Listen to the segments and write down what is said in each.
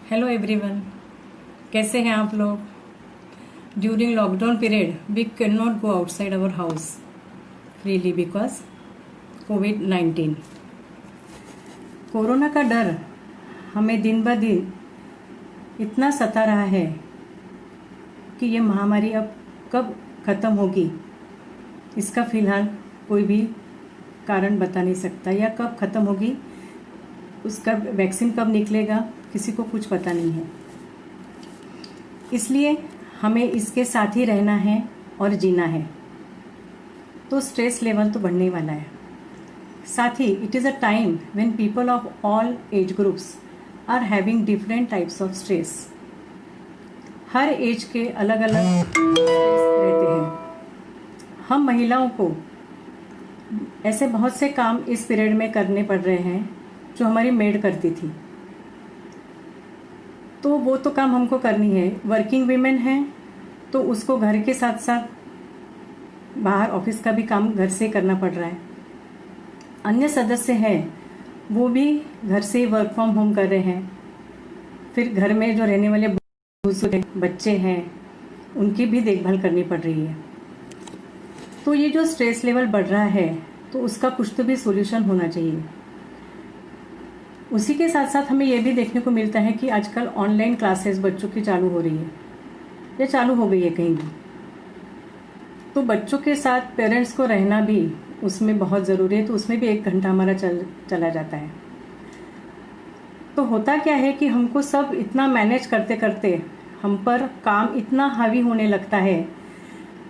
Hello everyone, कैसे हैं आप लोग। During lockdown period we can not go outside our house freely because कोविड-19। कोरोना का डर हमें दिन ब दिन इतना सता रहा है कि ये महामारी अब कब ख़त्म होगी इसका फ़िलहाल कोई भी कारण बता नहीं सकता, या कब ख़त्म होगी उसका वैक्सीन कब निकलेगा किसी को कुछ पता नहीं है। इसलिए हमें इसके साथ ही रहना है और जीना है। तो स्ट्रेस लेवल तो बढ़ने वाला है। साथ ही it is a time when people of all age groups are having different types of stress. हर एज के अलग अलग स्ट्रेस रहते हैं। हम महिलाओं को ऐसे बहुत से काम इस पीरियड में करने पड़ रहे हैं जो हमारी मेड करती थी, तो वो तो काम हमको करनी है। वर्किंग वीमेन है तो उसको घर के साथ साथ बाहर ऑफिस का भी काम घर से करना पड़ रहा है। अन्य सदस्य हैं वो भी घर से वर्क फ्रॉम होम कर रहे हैं। फिर घर में जो रहने वाले बुजुर्ग बच्चे हैं उनकी भी देखभाल करनी पड़ रही है। तो ये जो स्ट्रेस लेवल बढ़ रहा है तो उसका कुछ तो भी सोल्यूशन होना चाहिए। उसी के साथ साथ हमें यह भी देखने को मिलता है कि आजकल ऑनलाइन क्लासेस बच्चों की चालू हो रही है या चालू हो गई है कहीं भी। तो बच्चों के साथ पेरेंट्स को रहना भी उसमें बहुत ज़रूरी है, तो उसमें भी 1 घंटा हमारा चला जाता है। तो होता क्या है कि हमको सब इतना मैनेज करते करते हम पर काम इतना हावी होने लगता है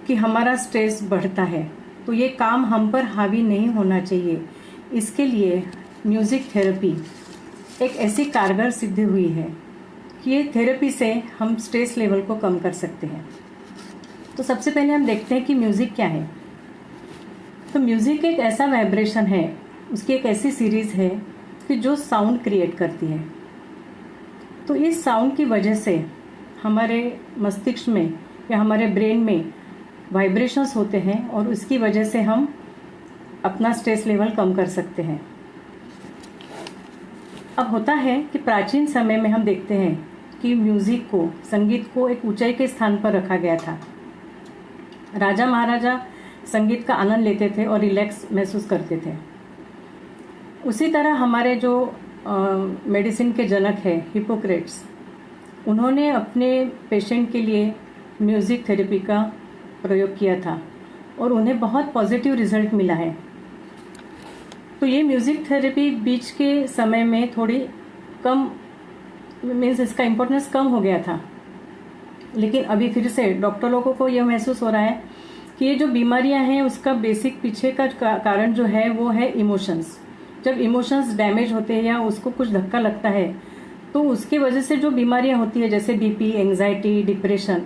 कि हमारा स्ट्रेस बढ़ता है। तो ये काम हम पर हावी नहीं होना चाहिए। इसके लिए म्यूज़िक थेरेपी एक ऐसी कारगर सिद्ध हुई है कि ये थेरेपी से हम स्ट्रेस लेवल को कम कर सकते हैं। तो सबसे पहले हम देखते हैं कि म्यूज़िक क्या है। तो म्यूज़िक एक ऐसा वाइब्रेशन है, उसकी एक ऐसी सीरीज़ है कि जो साउंड क्रिएट करती है। तो इस साउंड की वजह से हमारे मस्तिष्क में या हमारे ब्रेन में वाइब्रेशंस होते हैं और उसकी वजह से हम अपना स्ट्रेस लेवल कम कर सकते हैं। अब होता है कि प्राचीन समय में हम देखते हैं कि म्यूज़िक को, संगीत को एक ऊंचाई के स्थान पर रखा गया था। राजा महाराजा संगीत का आनंद लेते थे और रिलैक्स महसूस करते थे। उसी तरह हमारे जो मेडिसिन के जनक हैं हिप्पोक्रेट्स, उन्होंने अपने पेशेंट के लिए म्यूज़िक थेरेपी का प्रयोग किया था और उन्हें बहुत पॉजिटिव रिजल्ट मिला है। तो ये म्यूज़िक थेरेपी बीच के समय में थोड़ी कम, मीन्स इसका इम्पोर्टेंस कम हो गया था, लेकिन अभी फिर से डॉक्टर लोगों को यह महसूस हो रहा है कि ये जो बीमारियां हैं उसका बेसिक पीछे का कारण जो है वो है इमोशंस। जब इमोशंस डैमेज होते हैं या उसको कुछ धक्का लगता है तो उसकी वजह से जो बीमारियां होती है जैसे बीपी, एंजाइटी, डिप्रेशन,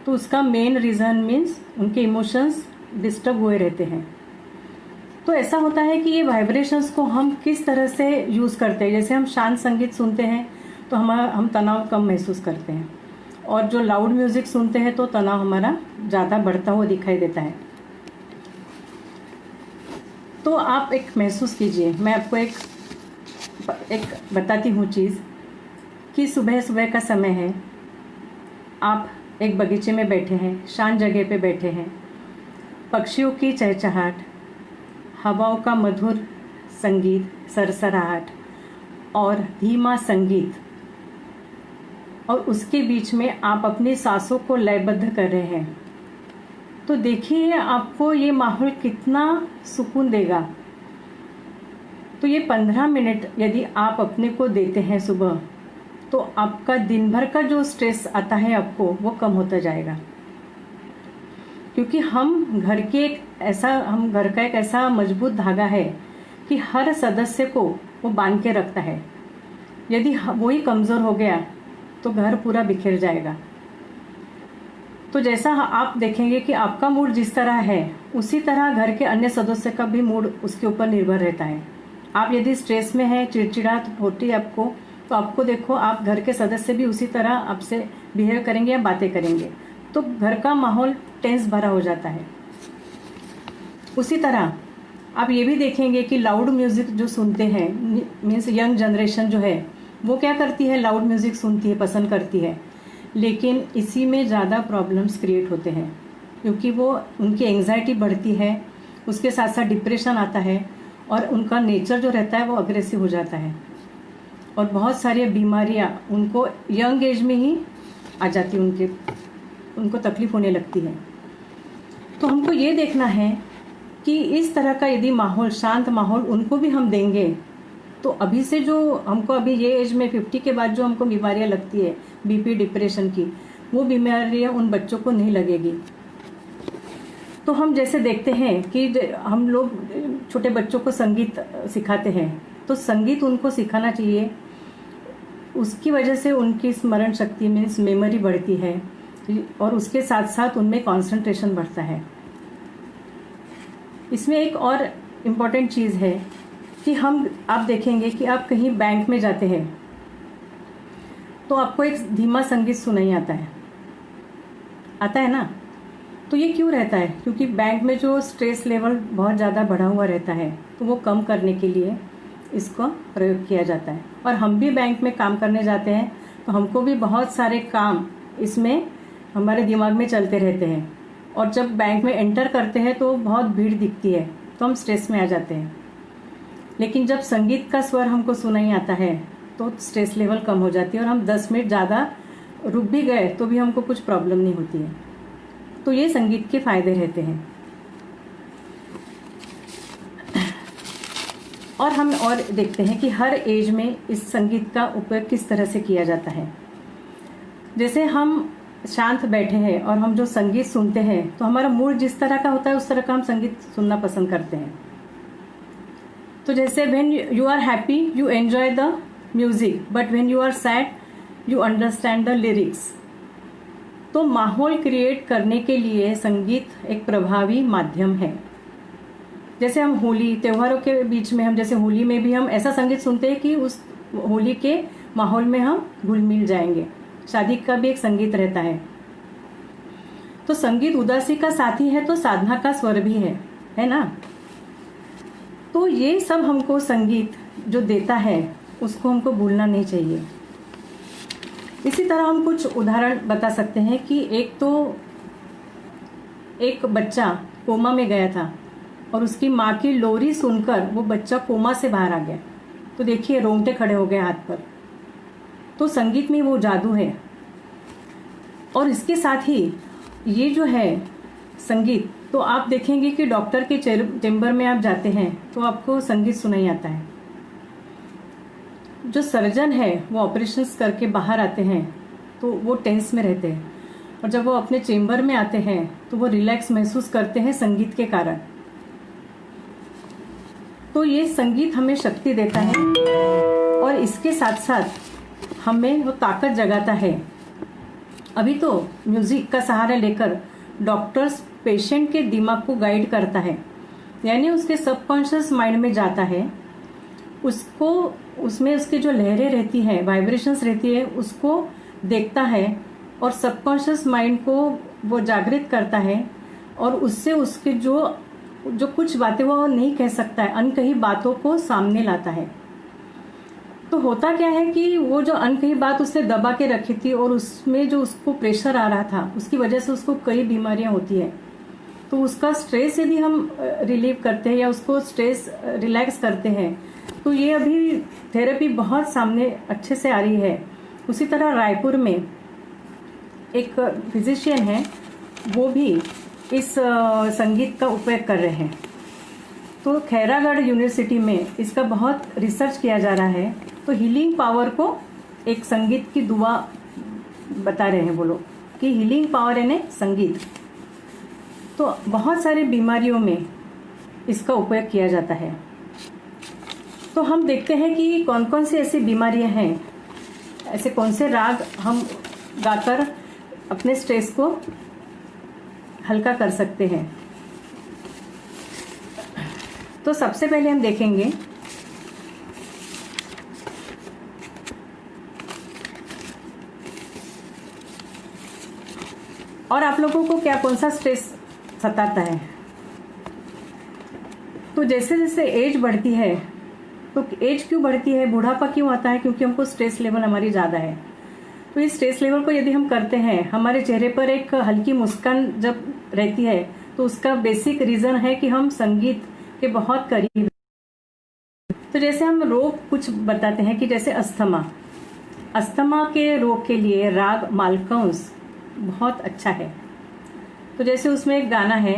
तो उसका मेन रीज़न मीन्स उनके इमोशंस डिस्टर्ब हुए रहते हैं। तो ऐसा होता है कि ये वाइब्रेशंस को हम किस तरह से यूज़ करते हैं। जैसे हम शांत संगीत सुनते हैं तो हम तनाव कम महसूस करते हैं, और जो लाउड म्यूज़िक सुनते हैं तो तनाव हमारा ज़्यादा बढ़ता हुआ दिखाई देता है। तो आप एक महसूस कीजिए, मैं आपको एक बताती हूँ चीज़ कि सुबह सुबह का समय है, आप एक बगीचे में बैठे हैं, शांत जगह पे बैठे हैं, पक्षियों की चहचहाट, हवाओं का मधुर संगीत, सरसराहट और धीमा संगीत, और उसके बीच में आप अपनी सांसों को लयबद्ध कर रहे हैं। तो देखिए आपको ये माहौल कितना सुकून देगा। तो ये 15 मिनट यदि आप अपने को देते हैं सुबह, तो आपका दिन भर का जो स्ट्रेस आता है आपको वो कम होता जाएगा। क्योंकि हम घर का एक ऐसा मजबूत धागा है कि हर सदस्य को वो बांध के रखता है। यदि वो ही कमज़ोर हो गया तो घर पूरा बिखर जाएगा। तो जैसा आप देखेंगे कि आपका मूड जिस तरह है उसी तरह घर के अन्य सदस्य का भी मूड उसके ऊपर निर्भर रहता है। आप यदि स्ट्रेस में हैं, चिड़चिड़ाहट होती है आपको, तो आपको देखो आप घर के सदस्य भी उसी तरह आपसे बिहेव करेंगे या बातें करेंगे, तो घर का माहौल टेंस भरा हो जाता है। उसी तरह आप ये भी देखेंगे कि लाउड म्यूज़िक जो सुनते हैं, मीन्स यंग जनरेशन जो है वो क्या करती है, लाउड म्यूज़िक सुनती है, पसंद करती है, लेकिन इसी में ज़्यादा प्रॉब्लम्स क्रिएट होते हैं क्योंकि वो उनकी एंग्जाइटी बढ़ती है, उसके साथ साथ डिप्रेशन आता है और उनका नेचर जो रहता है वो अग्रेसिव हो जाता है और बहुत सारी बीमारियां उनको यंग एज में ही आ जाती है, उनको तकलीफ होने लगती है। तो हमको ये देखना है कि इस तरह का यदि माहौल, शांत माहौल उनको भी हम देंगे तो अभी से जो हमको अभी ये एज में 50 के बाद जो हमको बीमारियां लगती है, बीपी, डिप्रेशन की, वो बीमारियां उन बच्चों को नहीं लगेगी। तो हम जैसे देखते हैं कि हम लोग छोटे बच्चों को संगीत सिखाते हैं, तो संगीत उनको सिखाना चाहिए, उसकी वजह से उनकी स्मरण शक्ति में मेमोरी बढ़ती है और उसके साथ साथ उनमें कंसंट्रेशन बढ़ता है। इसमें एक और इम्पॉर्टेंट चीज़ है कि आप देखेंगे कि आप कहीं बैंक में जाते हैं तो आपको एक धीमा संगीत सुनाई आता है ना। तो ये क्यों रहता है? क्योंकि बैंक में जो स्ट्रेस लेवल बहुत ज़्यादा बढ़ा हुआ रहता है, तो वो कम करने के लिए इसको प्रयोग किया जाता है। और हम भी बैंक में काम करने जाते हैं तो हमको भी बहुत सारे काम इसमें हमारे दिमाग में चलते रहते हैं और जब बैंक में एंटर करते हैं तो बहुत भीड़ दिखती है तो हम स्ट्रेस में आ जाते हैं। लेकिन जब संगीत का स्वर हमको सुनाई आता है तो स्ट्रेस लेवल कम हो जाती है और हम 10 मिनट ज़्यादा रुक भी गए तो भी हमको कुछ प्रॉब्लम नहीं होती है। तो ये संगीत के फायदे रहते हैं। और हम और देखते हैं कि हर एज में इस संगीत का उपयोग किस तरह से किया जाता है। जैसे हम शांत बैठे हैं और हम जो संगीत सुनते हैं तो हमारा मूड जिस तरह का होता है उस तरह का हम संगीत सुनना पसंद करते हैं। तो जैसे when you are happy you enjoy the music, but when you are sad you understand the lyrics. तो माहौल क्रिएट करने के लिए संगीत एक प्रभावी माध्यम है। जैसे हम होली त्योहारों के बीच में, हम जैसे होली में भी हम ऐसा संगीत सुनते हैं कि उस होली के माहौल में हम घुल मिल जाएंगे। शादी का भी एक संगीत रहता है। तो संगीत उदासी का साथी है तो साधना का स्वर भी है ना। तो ये सब हमको संगीत जो देता है उसको हमको भूलना नहीं चाहिए। इसी तरह हम कुछ उदाहरण बता सकते हैं कि एक बच्चा कोमा में गया था और उसकी माँ की लोरी सुनकर वो बच्चा कोमा से बाहर आ गया। तो देखिए रोंगटे खड़े हो गए हाथ पर। तो संगीत में वो जादू है। और इसके साथ ही ये जो है संगीत, तो आप देखेंगे कि डॉक्टर के चेंबर में आप जाते हैं तो आपको संगीत सुनाई आता है। जो सर्जन है वो ऑपरेशंस करके बाहर आते हैं तो वो टेंस में रहते हैं और जब वो अपने चेंबर में आते हैं तो वो रिलैक्स महसूस करते हैं संगीत के कारण। तो ये संगीत हमें शक्ति देता है और इसके साथ साथ हमें वो ताकत जगाता है। अभी तो म्यूजिक का सहारा लेकर डॉक्टर्स पेशेंट के दिमाग को गाइड करता है, यानी उसके सबकॉन्शियस माइंड में जाता है, उसको उसमें उसकी जो लहरें रहती हैं, वाइब्रेशंस रहती है, उसको देखता है और सबकॉन्शियस माइंड को वो जागृत करता है और उससे उसके जो कुछ बातें वो नहीं कह सकता है, अनकही बातों को सामने लाता है। तो होता क्या है कि वो जो अनकही बात उसने दबा के रखी थी और उसमें जो उसको प्रेशर आ रहा था उसकी वजह से उसको कई बीमारियां होती है। तो उसका स्ट्रेस यदि हम रिलीव करते हैं या उसको स्ट्रेस रिलैक्स करते हैं तो ये अभी थेरेपी बहुत सामने अच्छे से आ रही है। उसी तरह रायपुर में एक फिजिशियन है, वो भी इस संगीत का उपयोग कर रहे हैं। तो खैरागढ़ यूनिवर्सिटी में इसका बहुत रिसर्च किया जा रहा है। तो हीलिंग पावर को एक संगीत की दुआ बता रहे हैं वो लोग कि हीलिंग पावर है संगीत। तो बहुत सारी बीमारियों में इसका उपयोग किया जाता है। तो हम देखते हैं कि कौन कौन सी ऐसी बीमारियां हैं, ऐसे कौन से राग हम गाकर अपने स्ट्रेस को हल्का कर सकते हैं। तो सबसे पहले हम देखेंगे और आप लोगों को क्या कौन सा स्ट्रेस सताता है। तो जैसे जैसे एज बढ़ती है तो एज क्यों बढ़ती है, बुढ़ापा क्यों आता है? क्योंकि हमको स्ट्रेस लेवल हमारी ज़्यादा है। तो इस स्ट्रेस लेवल को यदि हम करते हैं, हमारे चेहरे पर एक हल्की मुस्कान जब रहती है, तो उसका बेसिक रीज़न है कि हम संगीत के बहुत करीब। तो जैसे हम रोग कुछ बताते हैं कि जैसे अस्थमा के रोग के लिए राग मालकंस बहुत अच्छा है। तो जैसे उसमें एक गाना है,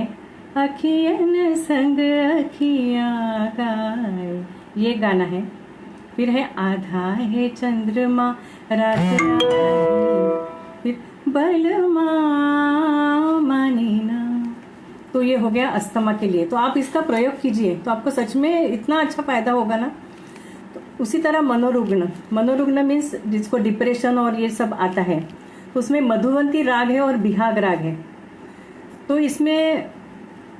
अखियन संग अखियाँ गाए, ये गाना है। फिर है आधा है चंद्रमा रात राही, फिर बलमा मानी ना। तो ये हो गया अस्थमा के लिए। तो आप इसका प्रयोग कीजिए तो आपको सच में इतना अच्छा फायदा होगा ना। तो उसी तरह मनोरुग्ण मीन्स जिसको डिप्रेशन और ये सब आता है, तो उसमें मधुवंती राग है और बिहाग राग है। तो इसमें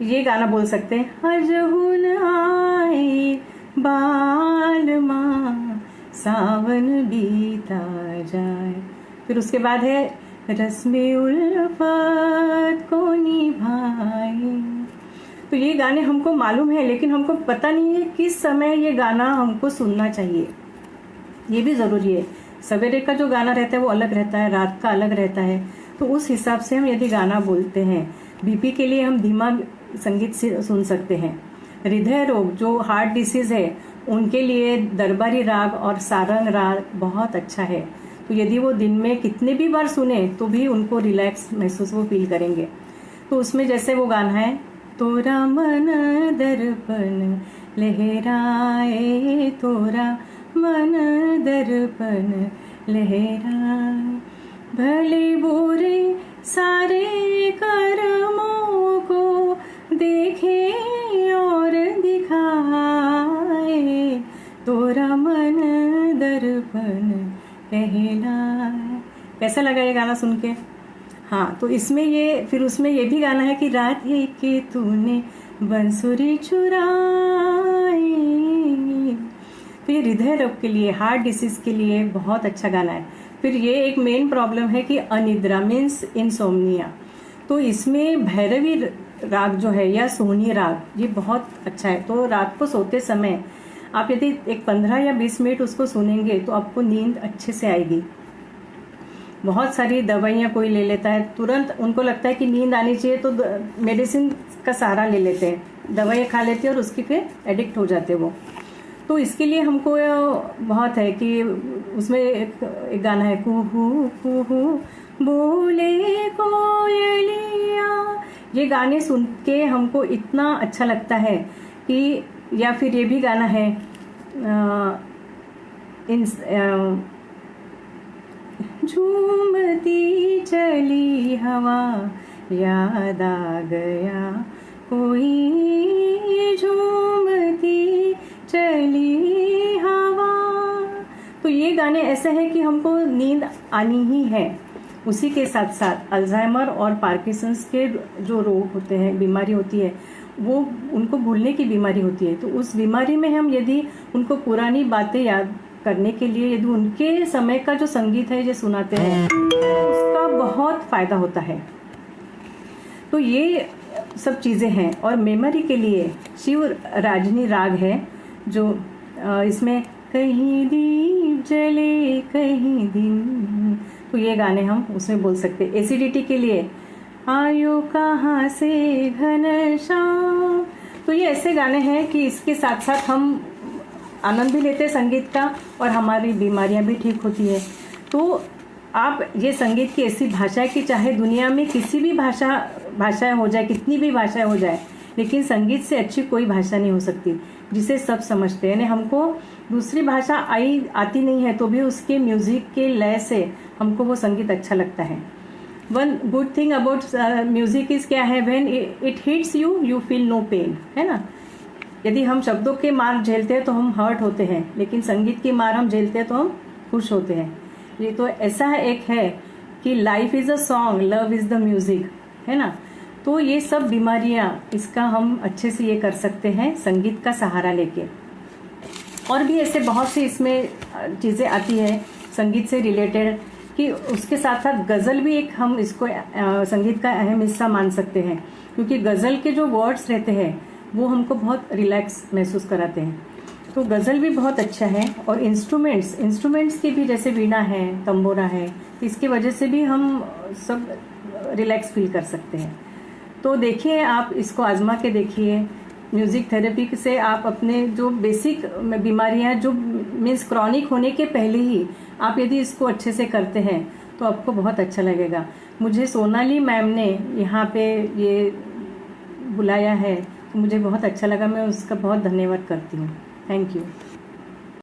ये गाना बोल सकते हैं, हजहुन आए बालमा सावन बीता जाए। फिर उसके बाद है रस्मे उल्फत को निभाए। तो ये गाने हमको मालूम है, लेकिन हमको पता नहीं है किस समय ये गाना हमको सुनना चाहिए। ये भी ज़रूरी है। सवेरे का जो गाना रहता है वो अलग रहता है, रात का अलग रहता है। तो उस हिसाब से हम यदि गाना बोलते हैं, बीपी के लिए हम धीमा संगीत सुन सकते हैं। हृदय रोग जो हार्ट डिसीज है उनके लिए दरबारी राग और सारंग राग बहुत अच्छा है। तो यदि वो दिन में कितने भी बार सुने तो भी उनको रिलैक्स महसूस वो फील करेंगे। तो उसमें जैसे वो गाना है, तोरा मन दर्पण लहराए, तोरा मन दर्पण लहराए, भले बुरे सारे कर्मों को देखे और दिखाए, तोरा मन दर्पण कहलाए। कैसा लगा ये गाना सुन के? हाँ, तो इसमें ये फिर उसमें ये भी गाना है कि रात ही के तूने बंसुरी चुराई। तो ये हृदय रोग के लिए, हार्ट डिसीज के लिए बहुत अच्छा गाना है। फिर ये एक मेन प्रॉब्लम है कि अनिद्रा मीन्स इंसोम्निया। तो इसमें भैरवी राग जो है या सोहनी राग, ये बहुत अच्छा है। तो रात को सोते समय आप यदि एक 15 या 20 मिनट उसको सुनेंगे तो आपको नींद अच्छे से आएगी। बहुत सारी दवाइयाँ कोई ले लेता है, तुरंत उनको लगता है कि नींद आनी चाहिए तो मेडिसिन का सहारा ले लेते हैं, दवाइयाँ खा लेते हैं और उसकी फिर एडिक्ट हो जाते हैं वो। तो इसके लिए हमको बहुत है कि उसमें एक गाना है, कुहू कुहू बोले कोयलिया। ये गाने सुन के हमको इतना अच्छा लगता है कि, या फिर ये भी गाना है, झूमती चली हवा याद आ गया कोई, झूमती चली हवा। तो ये गाने ऐसे हैं कि हमको नींद आनी ही है। उसी के साथ साथ अल्जाइमर और पार्किंसंस के जो रोग होते हैं, बीमारी होती है, वो उनको भूलने की बीमारी होती है। तो उस बीमारी में हम यदि उनको पुरानी बातें याद करने के लिए यदि उनके समय का जो संगीत है जो सुनाते हैं, उसका बहुत फायदा होता है। तो ये सब चीज़ें हैं। और मेमोरी के लिए शिव राजनी राग है जो इसमें कहीं दीप जले कहीं दिन, तो ये गाने हम उसमें बोल सकते हैं। एसिडिटी के लिए आयो कहाँ से घनश्याम। तो ये ऐसे गाने हैं कि इसके साथ साथ हम आनंद भी लेते हैं संगीत का और हमारी बीमारियां भी ठीक होती है। तो आप ये संगीत की ऐसी भाषा है कि चाहे दुनिया में किसी भी भाषाएं हो जाए, कितनी भी भाषाएं हो जाए, लेकिन संगीत से अच्छी कोई भाषा नहीं हो सकती जिसे सब समझते हैं। यानी हमको दूसरी भाषा आती नहीं है तो भी उसके म्यूजिक के लय से हमको वो संगीत अच्छा लगता है। One good thing about music is क्या है, when it hits you you feel no pain, है ना। यदि हम शब्दों के मार झेलते हैं तो हम हर्ट होते हैं, लेकिन संगीत की मार हम झेलते हैं तो हम खुश होते हैं। ये तो ऐसा एक है कि life is a song, love is the music, है ना। तो ये सब बीमारियां, इसका हम अच्छे से ये कर सकते हैं संगीत का सहारा लेके। और भी ऐसे बहुत सी इसमें चीज़ें आती है संगीत से रिलेटेड कि उसके साथ साथ गज़ल भी एक हम इसको संगीत का अहम हिस्सा मान सकते हैं, क्योंकि गज़ल के जो वर्ड्स रहते हैं वो हमको बहुत रिलैक्स महसूस कराते हैं। तो गज़ल भी बहुत अच्छा है। और इंस्ट्रूमेंट्स की भी, जैसे वीणा है, तंबोरा है, तो इसकी वजह से भी हम सब रिलैक्स फील कर सकते हैं। तो देखिए, आप इसको आजमा के देखिए। म्यूज़िक थेरेपी से आप अपने जो बेसिक बीमारियां, जो मीन्स क्रॉनिक होने के पहले ही आप यदि इसको अच्छे से करते हैं तो आपको बहुत अच्छा लगेगा। मुझे सोनाली मैम ने यहाँ पे ये बुलाया है तो मुझे बहुत अच्छा लगा। मैं उसका बहुत धन्यवाद करती हूँ। Thank you.